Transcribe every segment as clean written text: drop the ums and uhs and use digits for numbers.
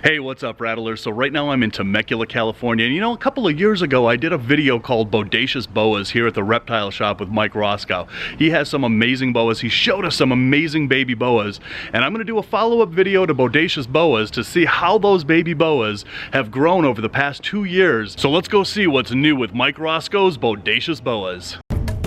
Hey, what's up, Rattlers? So right now I'm in Temecula, California, and you know, a couple of years ago I did a video called Bodacious Boas here at the Reptile Shop with Mike Roscoe. He has some amazing boas. He showed us some amazing baby boas, and I'm going to do a follow-up video to Bodacious Boas to see how those baby boas have grown over the past 2 years. So let's go see what's new with Mike Roscoe's Bodacious Boas.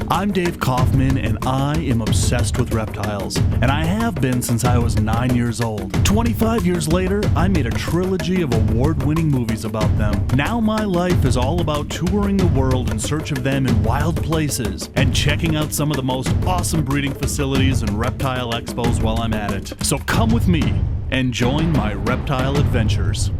I'm Dāv Kaufman, and I am obsessed with reptiles, and I have been since I was 9 years old. 25 years later, I made a trilogy of award-winning movies about them. Now my life is all about touring the world in search of them in wild places, and checking out some of the most awesome breeding facilities and reptile expos while I'm at it. So come with me and join my Reptile Adventures.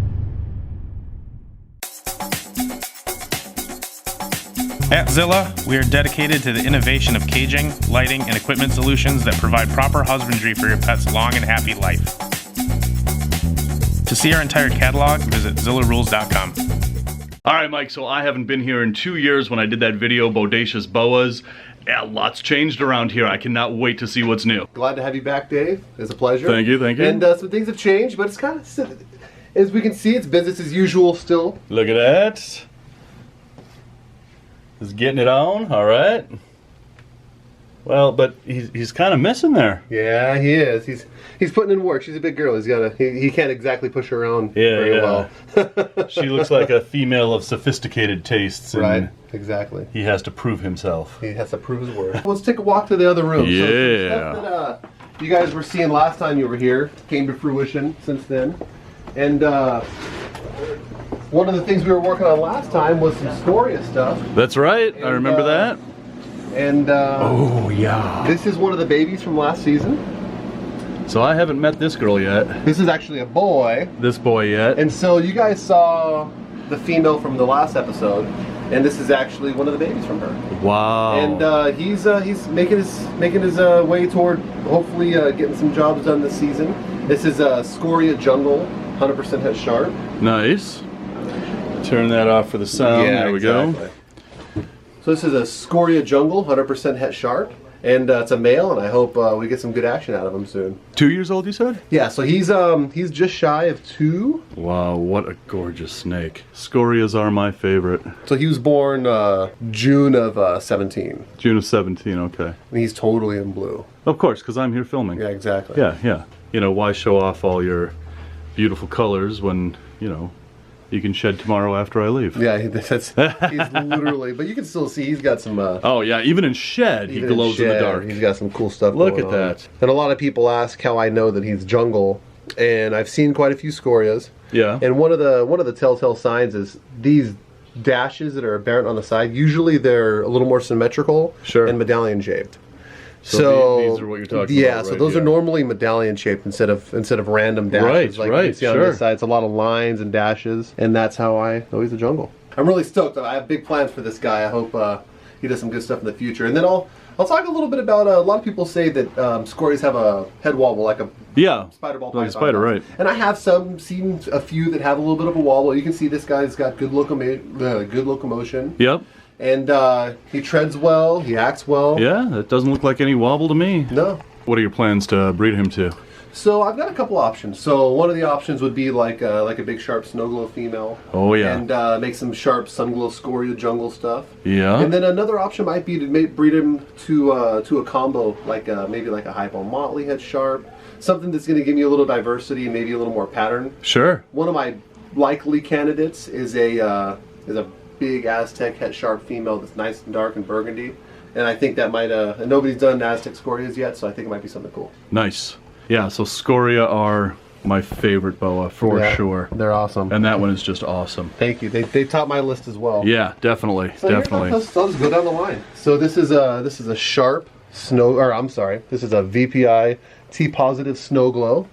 At Zilla, we are dedicated to the innovation of caging, lighting, and equipment solutions that provide proper husbandry for your pet's long and happy life. To see our entire catalog, visit zillarules.com. Alright, Mike, so I haven't been here in 2 years when I did that video, Bodacious Boas. Yeah, lots changed around here. I cannot wait to see what's new. Glad to have you back, Dave. It's a pleasure. Thank you, thank you. And some things have changed, but it's kind of, as we can see, it's business as usual still. Look at that. He's getting it on, all right. Well, but he's kind of missing there. Yeah, he is. He's putting in work. She's a big girl. He can't exactly push her around very well. She looks like a female of sophisticated tastes. And right, exactly. He has to prove himself. He has to prove his worth. Let's take a walk to the other room. Yeah. So some stuff that you guys were seeing last time you were here came to fruition since then. And one of the things we were working on last time was some Scoria stuff. That's right. I remember that. And oh yeah, this is one of the babies from last season. So I haven't met this girl yet. This is actually a boy. This boy yet. And so you guys saw the female from the last episode, and this is actually one of the babies from her. Wow. And he's making his way toward hopefully getting some jobs done this season. This is a Scoria Jungle, 100% head sharp. Nice. Turn that off for the sound. Yeah, there we exactly. go. So this is a Scoria Jungle, 100% het sharp, and it's a male, and I hope we get some good action out of him soon. 2 years old, you said? Yeah, so he's just shy of 2. Wow, what a gorgeous snake. Scorias are my favorite. So he was born June of 17. June of 17, okay. And he's totally in blue. Of course, because I'm here filming. Yeah, exactly. Yeah, yeah. You know, why show off all your beautiful colors when, you know, you can shed tomorrow after I leave. Yeah, he's literally, but you can still see he's got some... oh yeah, even in shed, he glows in the dark. He's got some cool stuff Look going at on. that. And a lot of people ask how I know that he's jungle, and I've seen quite a few Scorias. Yeah. And one of the telltale signs is these dashes that are apparent on the side, usually they're a little more symmetrical and medallion shaped. So these are what you're talking about. Yeah, so those are normally medallion shaped instead of random dashes. Right, like you can see on this side, it's a lot of lines and dashes, and that's how I know he's a jungle. I'm really stoked. I have big plans for this guy. I hope he does some good stuff in the future. And then I'll talk a little bit about a lot of people say that Scorias have a head wobble, like a spider ball python. Like a spider, right? And I have seen a few that have a little bit of a wobble. You can see this guy's got good locomotion. Yep. And he treads well, he acts well. Yeah, that doesn't look like any wobble to me. No. What are your plans to breed him to? So I've got a couple options. So one of the options would be like a big sharp snow glow female. Oh yeah. And make some sharp sun glow Scoria jungle stuff. Yeah. And then another option might be to breed him to a combo, like maybe like a hypo motley head sharp, something that's going to give you a little diversity and maybe a little more pattern. Sure. One of my likely candidates is a big Aztec het sharp female that's nice and dark and burgundy, and I think that might and nobody's done Aztec Scorias yet, so I think it might be something cool. Nice. Yeah, so Scoria are my favorite boa for sure. They're awesome, and that one is just awesome. Thank you. They top my list as well. Yeah, definitely, so definitely. I'll just go down the line. So this is a sharp snow, or I'm sorry, this is a VPI T positive snow glow.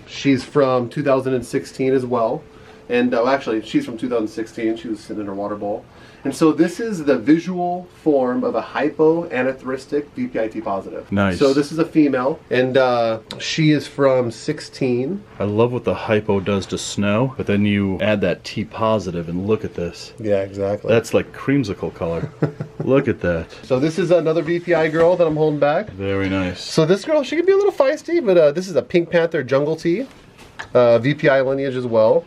She's from 2016 as well. And actually, she's from 2016. She was sitting in her water bowl. And so this is the visual form of a hypo-anerythristic VPIT positive. Nice. So this is a female, and she is from 16. I love what the hypo does to snow, but then you add that T positive and look at this. Yeah, exactly. That's like creamsicle color. Look at that. So this is another VPI girl that I'm holding back. Very nice. So this girl, she can be a little feisty, but this is a Pink Panther Jungle Tea. VPI lineage as well.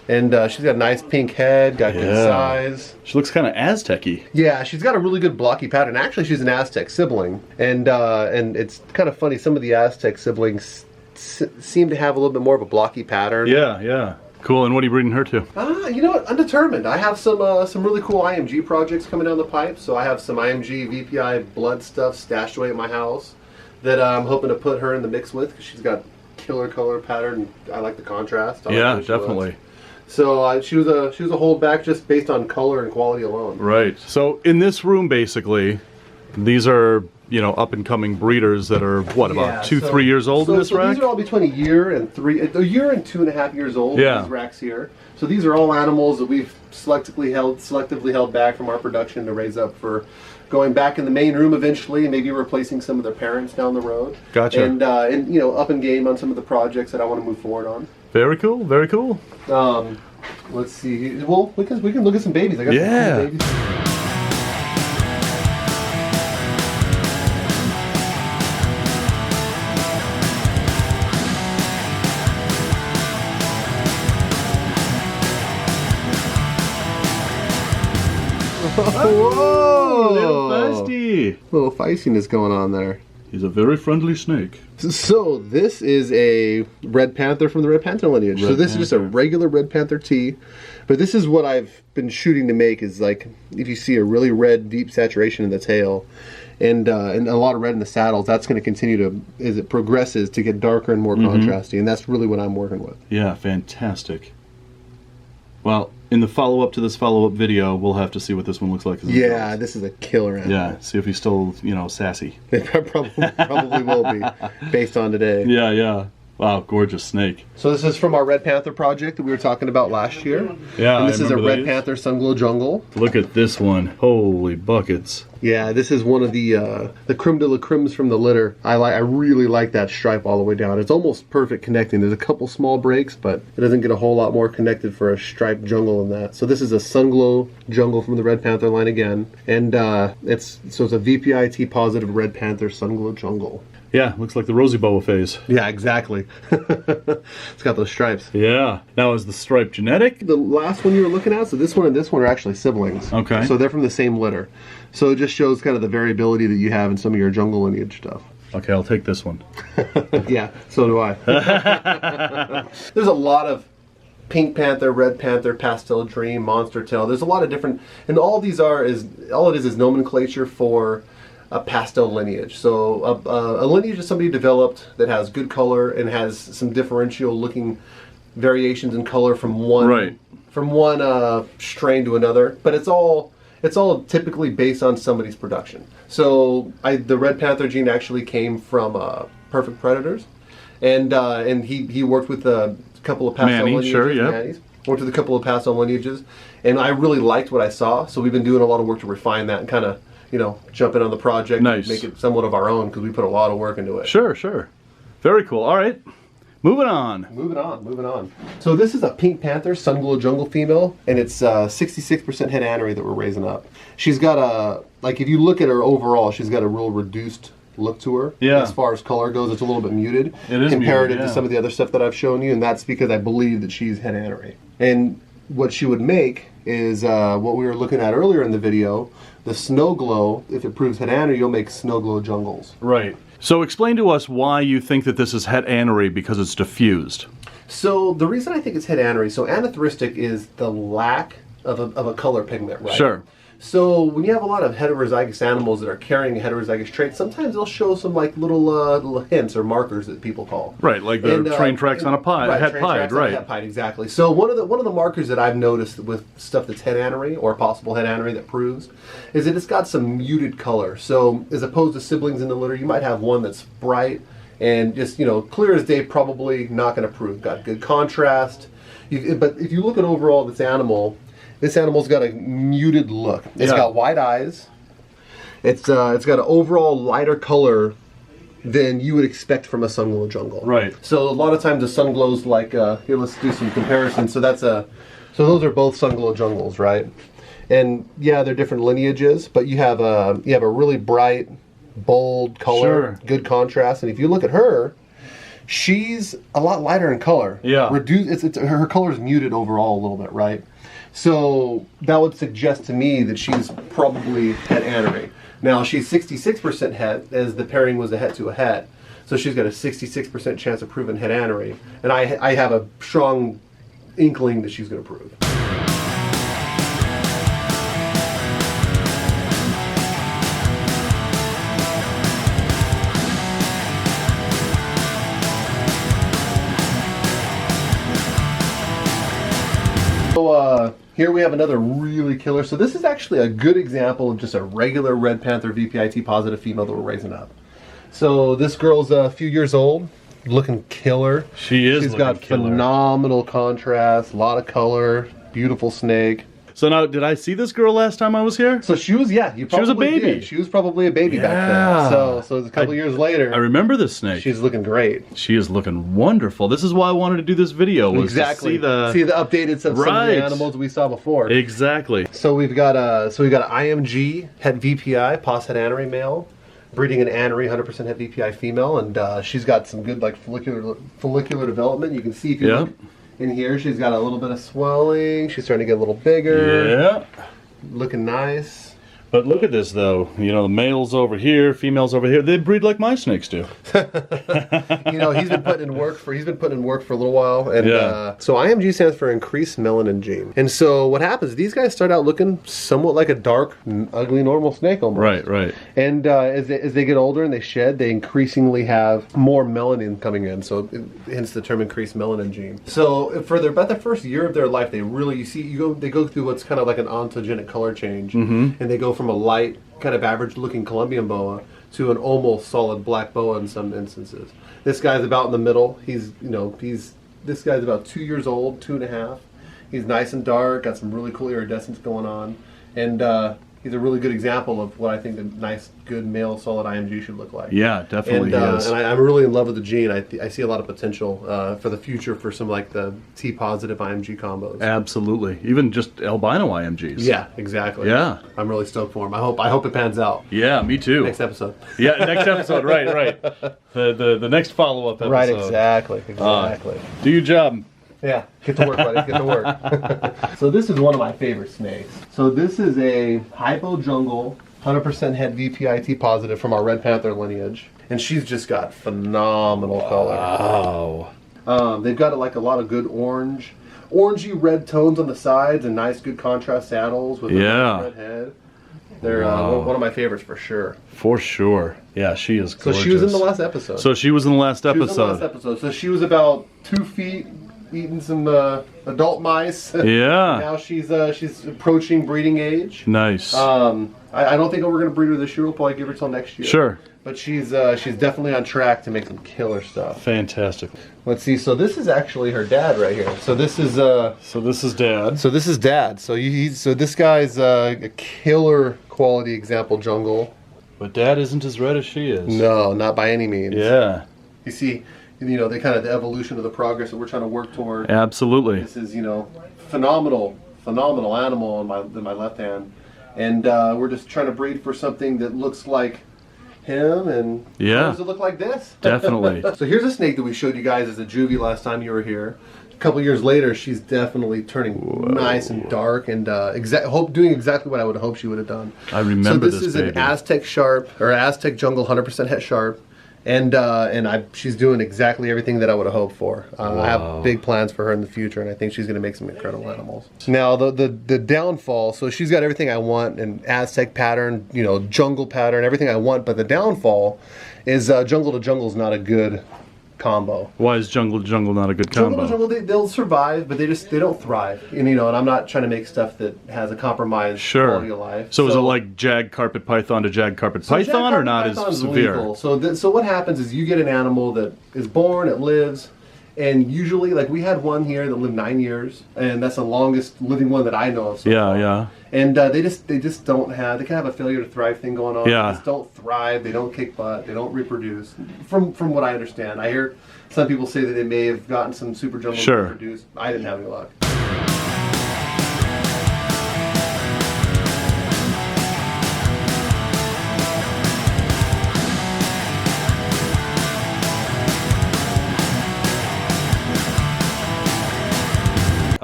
And she's got a nice pink head, got good size. She looks kind of Aztec-y. Yeah, she's got a really good blocky pattern. Actually, she's an Aztec sibling. And it's kind of funny, some of the Aztec siblings seem to have a little bit more of a blocky pattern. Yeah, yeah. Cool, and what are you breeding her to? You know what, undetermined. I have some really cool IMG projects coming down the pipe. So I have some IMG VPI blood stuff stashed away at my house that I'm hoping to put her in the mix with, because she's got killer color pattern. I like the contrast. Yeah, definitely. So she was a holdback just based on color and quality alone. Right. So in this room, basically, these are, you know, up and coming breeders that are what, about 3 years old in this rack? These are all between a year and 2.5 years old. Yeah. These racks here. So these are all animals that we've selectively held back from our production to raise up for going back in the main room eventually, and maybe replacing some of their parents down the road. Gotcha. And you know, up in game on some of the projects that I want to move forward on. Very cool. Very cool. Let's see. Well, we can look at some babies. I got some babies. Whoa! Little feisty. Little feistiness going on there. He's a very friendly snake. So this is a red panther from the red panther lineage. So this is just a regular red panther T, but this is what I've been shooting to make. Is like, if you see a really red deep saturation in the tail, and a lot of red in the saddles, that's going to continue to, as it progresses, to get darker and more contrasty, and that's really what I'm working with. Yeah, fantastic. Well, in the follow-up to this follow-up video, we'll have to see what this one looks like. Yeah, this is a killer animal. Yeah, see if he's still, you know, sassy. It probably will be, based on today. Yeah, yeah. Wow, gorgeous snake. So this is from our Red Panther project that we were talking about last year. Yeah, and this is a Red Panther Sunglow Jungle. Look at this one. Holy buckets. Yeah, this is one of the creme de la cremes from the litter. I really like that stripe all the way down. It's almost perfect connecting. There's a couple small breaks, but it doesn't get a whole lot more connected for a striped jungle than that. So this is a Sunglow Jungle from the Red Panther line again. And it's a VPIT positive Red Panther Sunglow Jungle. Yeah, looks like the rosy boa phase. Yeah, exactly. It's got those stripes. Yeah. Now, is the stripe genetic? The last one you were looking at, so this one and this one are actually siblings. Okay. So they're from the same litter. So it just shows kind of the variability that you have in some of your jungle lineage stuff. Okay, I'll take this one. Yeah, so do I. There's a lot of Pink Panther, Red Panther, Pastel Dream, Monster Tail. There's a lot of different, and all these all it is nomenclature for a pastel lineage. So a lineage is somebody developed that has good color and has some differential looking variations in color from one strain to another. But it's all typically based on somebody's production. So the Red Panther gene actually came from Perfect Predators, and he worked with a couple of pastel lineages. Sure, yeah. Manny's. Worked with a couple of pastel lineages, and I really liked what I saw. So we've been doing a lot of work to refine that and kind of, you know, jump in on the project, nice. And make it somewhat of our own, because we put a lot of work into it. Sure, sure. Very cool. All right. Moving on. Moving on. So this is a Pink Panther Sunglow Jungle female, and it's 66% head anery that we're raising up. She's got if you look at her overall, she's got a real reduced look to her. Yeah. As far as color goes, it's a little bit muted. It is comparative muted, to some of the other stuff that I've shown you, and that's because I believe that she's head anery. And what she would make is what we were looking at earlier in the video, the snow glow. If it proves head anery, you'll make snow glow jungles. Right. So explain to us why you think that this is het anery, because it's diffused. So the reason I think it's het anery, so anerythristic is the lack of a color pigment, right? Sure. So when you have a lot of heterozygous animals that are carrying a heterozygous trait, sometimes they'll show some like little hints or markers that people call. Right, like the train tracks on a pie, right, het pied, right. Het pied, exactly. So one of the markers that I've noticed with stuff that's het anery or possible het anery that proves is that it's got some muted color. So as opposed to siblings in the litter, you might have one that's bright and just, you know, clear as day, probably not going to prove. Got good contrast. But if you look at overall this animal's got a muted look. It's got wide eyes. It's got an overall lighter color than you would expect from a Sunglow jungle. Right. So a lot of times the Sunglow's like here, let's do some comparisons. So so those are both Sunglow jungles, right? And yeah, they're different lineages, but you have a really bright, bold color, good contrast. And if you look at her, She's a lot lighter in color. Yeah. Her color's muted overall a little bit, right? So that would suggest to me that she's probably het anery. Now she's 66% het, as the pairing was a het to a het. So she's got a 66% chance of proving het anery. And I have a strong inkling that she's going to prove. So here we have another really killer. So this is actually a good example of just a regular Red Panther VPIT positive female that we're raising up. So this girl's a few years old, looking killer. She is. She's got killer. Phenomenal contrast, a lot of color, beautiful snake. So now, did I see this girl last time I was here? So she was, yeah, you probably She was a baby. did. She was probably a baby back Yeah. then. So a couple years later, I remember this snake. she's looking great. She is looking wonderful. This is why I wanted to do this video. Was Exactly. To see the updated some of the animals we saw before. Exactly. So we've got an IMG het VPI pos het anery male, breeding an anery 100% het VPI female, and she's got some good like follicular development. You can see if you look in here, she's got a little bit of swelling. She's starting to get a little bigger. Yeah. Looking nice. But look at this though. You know, the males over here, females over here. They breed like my snakes do. You know, he's been putting in work for a little while, and so IMG stands for increased melanin gene. And so what happens? These guys start out looking somewhat like a dark, ugly, normal snake almost. Right, right. And as they get older and they shed, they increasingly have more melanin coming in. So hence the term increased melanin gene. So for about the first year of their life, they go through what's kind of like an ontogenic color change, and they go from a light, kind of average-looking Colombian boa to an almost solid black boa in some instances. This guy's about in the middle. This guy's about 2 years old, 2.5. He's nice and dark, got some really cool iridescence going on, and he's a really good example of what I think a nice, good male, solid IMG should look like. Yeah, definitely is. And I'm really in love with the gene. I see a lot of potential for the future for some like the T-positive IMG combos. Absolutely. Even just albino IMGs. Yeah, exactly. Yeah. I'm really stoked for him. I hope it pans out. Yeah, me too. Next episode. Yeah, next episode. Right. The next follow-up episode. Right, exactly. Do your job. Yeah, get to work, buddy. Get to work. So this is one of my favorite snakes. So this is a hypo jungle, 100% het VPIT positive from our Red Panther lineage, and she's just got phenomenal color. Wow. They've got like a lot of good orangey red tones on the sides, and nice good contrast saddles with a red head. They're one of my favorites for sure. For sure. Yeah, she is gorgeous. So she was in the last episode. So she was in the last episode. So she was about 2 feet, eating some adult mice. Yeah. Now she's approaching breeding age. Nice. I don't think we're going to breed her this year. We'll probably give her till next year. Sure. But she's definitely on track to make some killer stuff. Fantastic. Let's see. So this is actually her dad right here. So this is So this is Dad. So this is Dad. So this guy's a killer quality example jungle. But Dad isn't as red as she is. No, not by any means. Yeah. You see, the kind of the evolution of the progress that we're trying to work toward. Absolutely. This is, phenomenal animal in my left hand, and we're just trying to breed for something that looks like him, and does it look like this? Definitely. So here's a snake that we showed you guys as a juvie last time you were here. A couple years later, she's definitely turning nice and dark, and doing exactly what I would hope she would have done. I remember this. So this is an Aztec Sharp, or Aztec Jungle 100% het Sharp. And she's doing exactly everything that I would have hoped for. I have big plans for her in the future, and I think she's going to make some incredible animals. Now, the downfall, so she's got everything I want, an Aztec pattern, jungle pattern, everything I want, but the downfall is jungle to jungle is not a good combo. Why is jungle to jungle not a good combo? Jungle to jungle, they'll survive, but they don't thrive. And and I'm not trying to make stuff that has a compromised quality of life. So is it like jag carpet python to jag carpet python, or not as severe? Lethal. So what happens is you get an animal that is born, it lives, and usually, like we had one here that lived 9 years, and that's the longest living one that I know of. Yeah. And they just don't have. They can have a failure to thrive thing going on. Yeah. They just don't thrive. They don't kick butt. They don't reproduce. From what I understand, I hear some people say that they may have gotten some super jungle to reproduce. I didn't have any luck.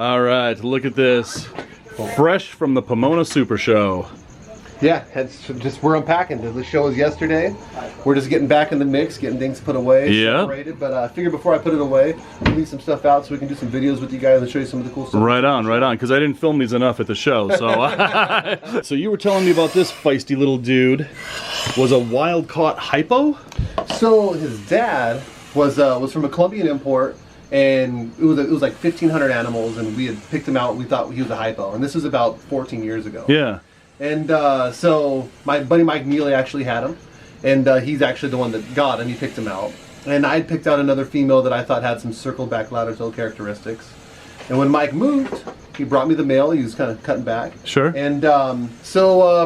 All right, look at this. Fresh from the Pomona Super Show. Yeah, we're unpacking. The show was yesterday. We're just getting back in the mix, getting things put away, separated. But I figured before I put it away, we'll leave some stuff out so we can do some videos with you guys and show you some of the cool stuff. Right on, because I didn't film these enough at the show. So, so you were telling me about this feisty little dude. Was a wild caught hypo? So his dad was from a Colombian import. And it was like 1,500 animals, and we had picked him out. We thought he was a hypo, and this was about 14 years ago. Yeah. And so my buddy Mike Neely actually had him, and he's actually the one that got him. He picked him out, and I picked out another female that I thought had some circled back ladder tail characteristics. And when Mike moved, he brought me the male. He was kind of cutting back. Sure. And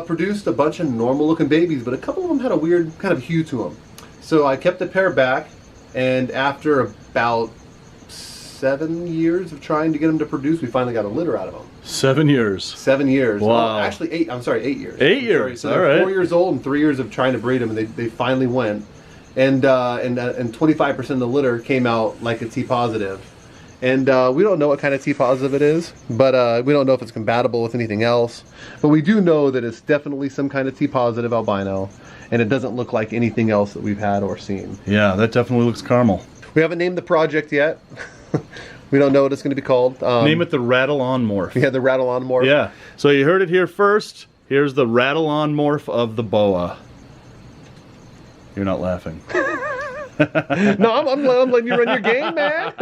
produced a bunch of normal looking babies, but a couple of them had a weird kind of hue to them. So I kept the pair back, and after about 7 years of trying to get them to produce, we finally got a litter out of them. 7 years. 7 years. Wow. Well, actually 8. I'm sorry, 8 years. 8 years. So they're 4 years old and 3 years of trying to breed them, and they finally went. And 25% of the litter came out like a T positive. And we don't know what kind of T positive it is, but we don't know if it's compatible with anything else. But we do know that it's definitely some kind of T positive albino, and it doesn't look like anything else that we've had or seen. Yeah, that definitely looks caramel. We haven't named the project yet. We don't know what it's going to be called. Name it the Rattle-On Morph. Yeah, the Rattle-On Morph. Yeah. So you heard it here first. Here's the Rattle-On Morph of the boa. You're not laughing. No, I'm letting you run your game, man.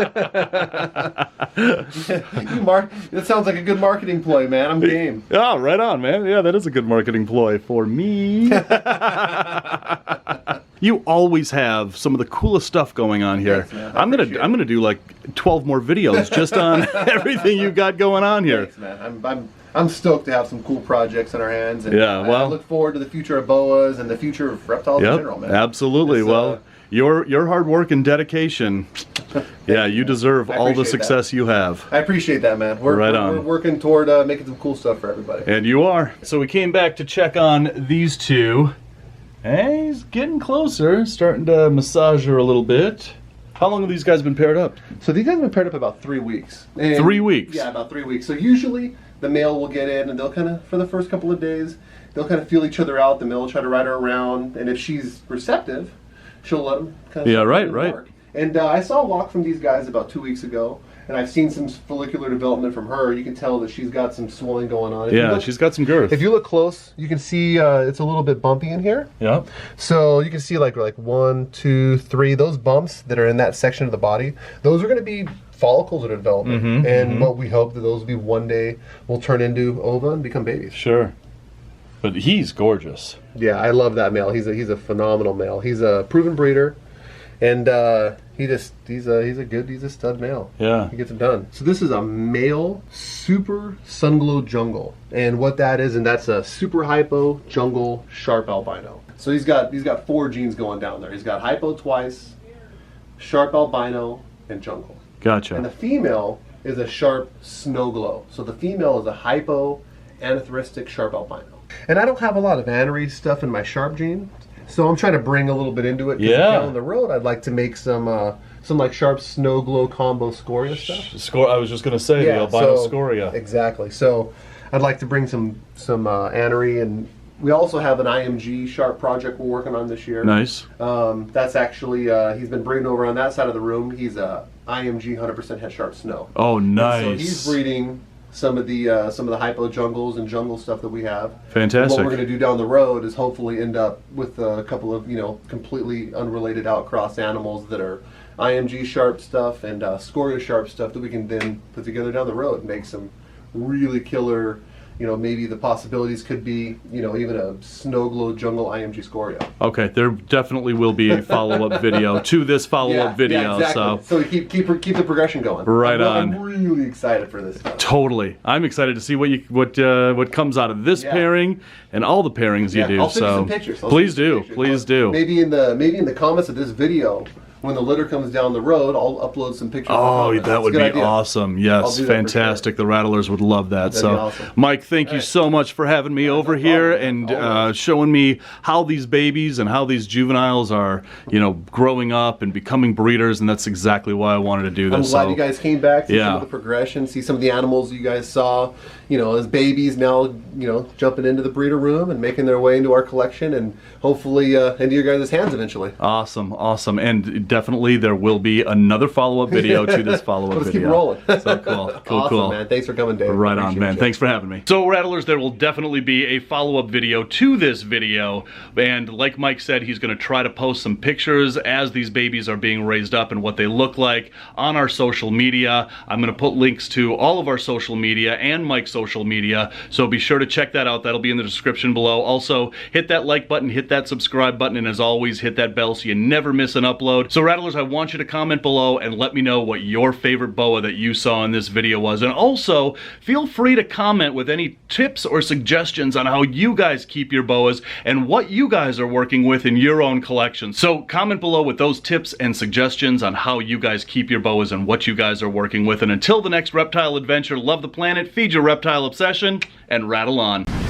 That sounds like a good marketing ploy, man. I'm game. Oh, right on, man. Yeah, that is a good marketing ploy for me. You always have some of the coolest stuff going on here. Thanks, I'm gonna do like 12 more videos just on everything you got going on here. Thanks, man. I'm stoked to have some cool projects in our hands. And yeah, well, I look forward to the future of boas and the future of reptiles in general, man. Absolutely. Well, your hard work and dedication, yeah, you deserve all the success you have. I appreciate that, man. We're working toward making some cool stuff for everybody. And you are. So we came back to check on these two. Hey, he's getting closer, starting to massage her a little bit. How long have these guys been paired up? So these guys have been paired up about 3 weeks. And 3 weeks? Yeah, about 3 weeks. So usually the male will get in and they'll kind of, for the first couple of days, they'll kind of feel each other out. The male will try to ride her around, and if she's receptive, she'll let them kind of work. And I saw a walk from these guys about 2 weeks ago, and I've seen some follicular development from her. You can tell that she's got some swelling going on. Yeah, she's got some girth. If you look close, you can see it's a little bit bumpy in here. Yeah. So you can see like 1, 2, 3, those bumps that are in that section of the body, those are going to be follicles that are developing. And what we hope that those will be one day will turn into ova and become babies. Sure. But he's gorgeous. Yeah, I love that male. He's a phenomenal male. He's a proven breeder. And he's a stud male. Yeah. He gets it done. So this is a male super sunglow jungle. And what that is, and that's a super hypo jungle sharp albino. So he's got 4 genes going down there. He's got hypo twice, sharp albino, and jungle. Gotcha. And the female is a sharp snow glow. So the female is a hypo anerythristic sharp albino. And I don't have a lot of anery stuff in my sharp gene. So I'm trying to bring a little bit into it. Yeah. Down the road, I'd like to make some like sharp snow glow combo Scoria stuff. I was just gonna say the albino Scoria. Exactly. So I'd like to bring some anery, and we also have an IMG sharp project we're working on this year. Nice. That's actually he's been breeding over on that side of the room. He's a IMG 100% head sharp snow. Oh, nice. And so he's breeding some of the hypo jungles and jungle stuff that we have. Fantastic. And what we're going to do down the road is hopefully end up with a couple of completely unrelated outcross animals that are IMG sharp stuff and Scoria sharp stuff that we can then put together down the road and make some really killer. Maybe the possibilities could be, even a snow glow jungle IMG Scoria. Okay, there definitely will be a follow-up video to this follow-up video. Yeah, exactly. So keep the progression going. Right on. I'm really excited for this stuff. Totally. I'm excited to see what comes out of this pairing and all the pairings you do. I'll send you some pictures. Please do. Maybe in the comments of this video, when the litter comes down the road, I'll upload some pictures. Oh, that would be awesome. Yes, fantastic. The rattlers would love that. So, awesome. Mike, thank you so much for having me over here and showing me how these babies and how these juveniles are, you know, growing up and becoming breeders, and that's exactly why I wanted to do this. I'm glad you guys came back, see some of the progression, see some of the animals you guys saw, you know, as babies now, you know, jumping into the breeder room and making their way into our collection and hopefully into your guys' hands eventually. Awesome, awesome. And definitely there will be another follow-up video to this follow-up video. Keep rolling. So cool, cool, awesome, cool. Man. Thanks for coming, Dave. Right on, man. Thanks for having me. So, Rattlers, there will definitely be a follow-up video to this video. And like Mike said, he's going to try to post some pictures as these babies are being raised up and what they look like on our social media. I'm going to put links to all of our social media and Mike's social media. So be sure to check that out. That'll be in the description below. Also, hit that like button, hit that subscribe button, and as always, hit that bell so you never miss an upload. So, Rattlers, I want you to comment below and let me know what your favorite boa that you saw in this video was. And also, feel free to comment with any tips or suggestions on how you guys keep your boas and what you guys are working with in your own collection. So comment below with those tips and suggestions on how you guys keep your boas and what you guys are working with. And until the next reptile adventure, love the planet, feed your reptile obsession, and rattle on.